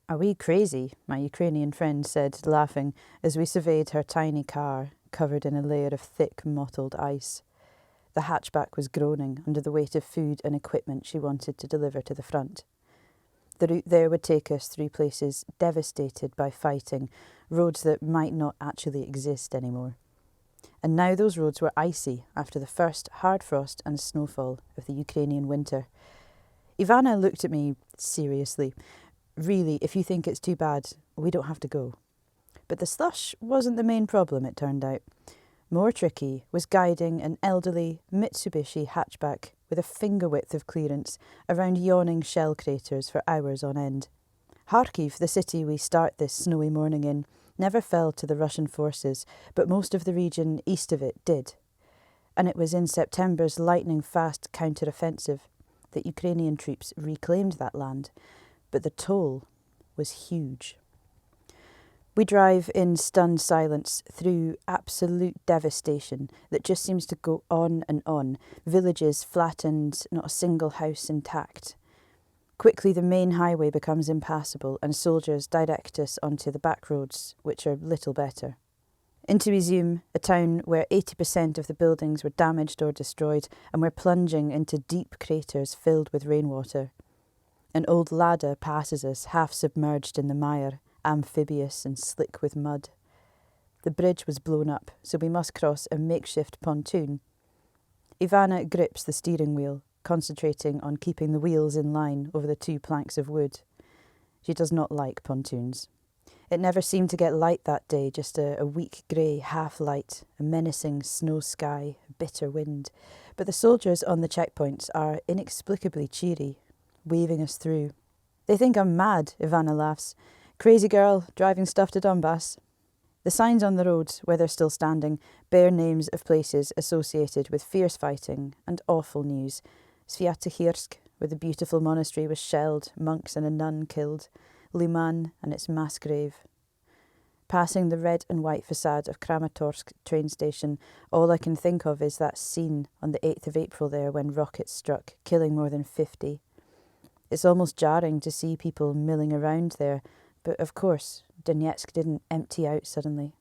"Are we crazy?" my Ukrainian friend said, laughing, as we surveyed her tiny car, covered in a layer of thick, mottled ice. The hatchback was groaning under the weight of food and equipment she wanted to deliver to the front. The route there would take us through places devastated by fighting, roads that might not actually exist anymore. And now those roads were icy after the first hard frost and snowfall of the Ukrainian winter. Ivana looked at me seriously. "Really, if you think it's too bad, we don't have to go." But the slush wasn't the main problem, it turned out. More tricky was guiding an elderly Mitsubishi hatchback with a finger width of clearance around yawning shell craters for hours on end. Kharkiv, the city we start this snowy morning in, never fell to the Russian forces, but most of the region east of it did. And it was in September's lightning-fast counter-offensive that Ukrainian troops reclaimed that land. But the toll was huge. We drive in stunned silence through absolute devastation that just seems to go on and on, villages flattened, not a single house intact. Quickly the main highway becomes impassable and soldiers direct us onto the back roads, which are little better. Into Izium, a town where 80% of the buildings were damaged or destroyed, and we're plunging into deep craters filled with rainwater. An old ladder passes us, half submerged in the mire, amphibious and slick with mud. The bridge was blown up, so we must cross a makeshift pontoon. Ivana grips the steering wheel, concentrating on keeping the wheels in line over the 2 planks of wood. She does not like pontoons. It never seemed to get light that day, just a weak grey half-light, a menacing snow sky, a bitter wind. But the soldiers on the checkpoints are inexplicably cheery, waving us through. "They think I'm mad," Ivana laughs. "Crazy girl, driving stuff to Donbas." The signs on the roads, where they're still standing, bear names of places associated with fierce fighting and awful news. Sviatogirsk, where the beautiful monastery was shelled, monks and a nun killed. Liman and its mass grave. Passing the red and white facade of Kramatorsk train station, all I can think of is that scene on the 8th of April there when rockets struck, killing more than 50. It's almost jarring to see people milling around there, but of course, Donetsk didn't empty out suddenly.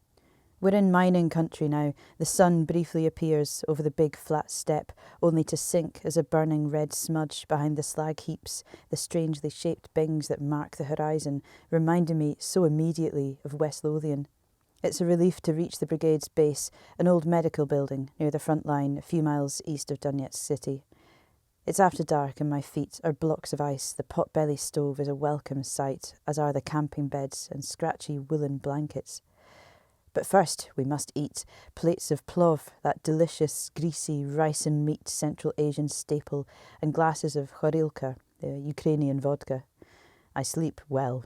We're in mining country now. The sun briefly appears over the big flat steppe, only to sink as a burning red smudge behind the slag heaps, the strangely shaped bings that mark the horizon, reminding me so immediately of West Lothian. It's a relief to reach the brigade's base, an old medical building near the front line, a few miles east of Donetsk city. It's after dark and my feet are blocks of ice. The pot-belly stove is a welcome sight, as are the camping beds and scratchy woolen blankets. But first we must eat. Plates of plov, that delicious, greasy rice and meat Central Asian staple, and glasses of horilka, the Ukrainian vodka. I sleep well.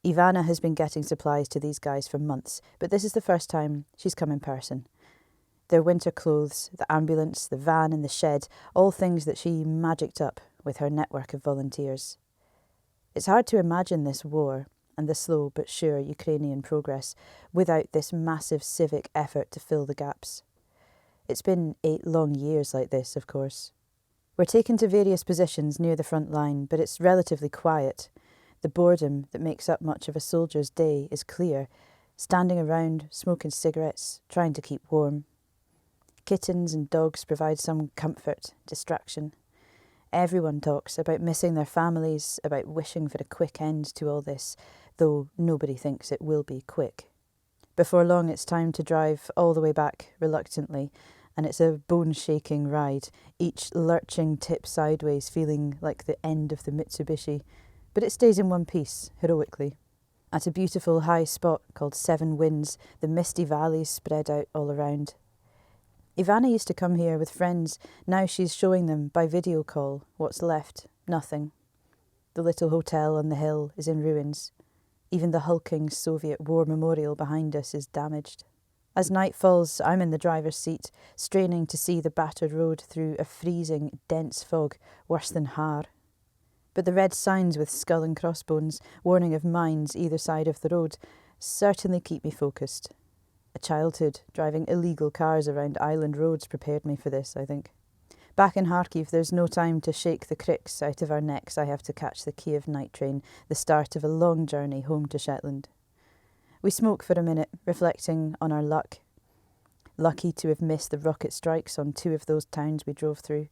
Ivana has been getting supplies to these guys for months, but this is the first time she's come in person. Their winter clothes, the ambulance, the van and the shed, all things that she magicked up with her network of volunteers. It's hard to imagine this war and the slow but sure Ukrainian progress without this massive civic effort to fill the gaps. It's been 8 long years like this, of course. We're taken to various positions near the front line, but it's relatively quiet. The boredom that makes up much of a soldier's day is clear, standing around, smoking cigarettes, trying to keep warm. Kittens and dogs provide some comfort, distraction. Everyone talks about missing their families, about wishing for a quick end to all this, though nobody thinks it will be quick. Before long it's time to drive all the way back, reluctantly, and it's a bone-shaking ride, each lurching tip sideways feeling like the end of the Mitsubishi, but it stays in one piece, heroically. At a beautiful high spot called Seven Winds, the misty valleys spread out all around. Ivana used to come here with friends. Now she's showing them by video call what's left. Nothing. The little hotel on the hill is in ruins. Even the hulking Soviet war memorial behind us is damaged. As night falls, I'm in the driver's seat, straining to see the battered road through a freezing, dense fog, worse than Har. But the red signs with skull and crossbones, warning of mines either side of the road, certainly keep me focused. A childhood driving illegal cars around island roads prepared me for this, I think. Back in Kharkiv, there's no time to shake the cricks out of our necks. I have to catch the Kiev night train, the start of a long journey home to Shetland. We smoke for a minute, reflecting on our luck. Lucky to have missed the rocket strikes on 2 of those towns we drove through.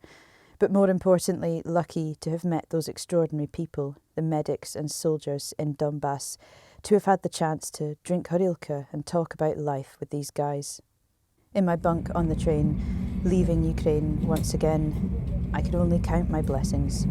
But more importantly, lucky to have met those extraordinary people, the medics and soldiers in Donbas, to have had the chance to drink horilka and talk about life with these guys. In my bunk on the train, leaving Ukraine once again, I can only count my blessings.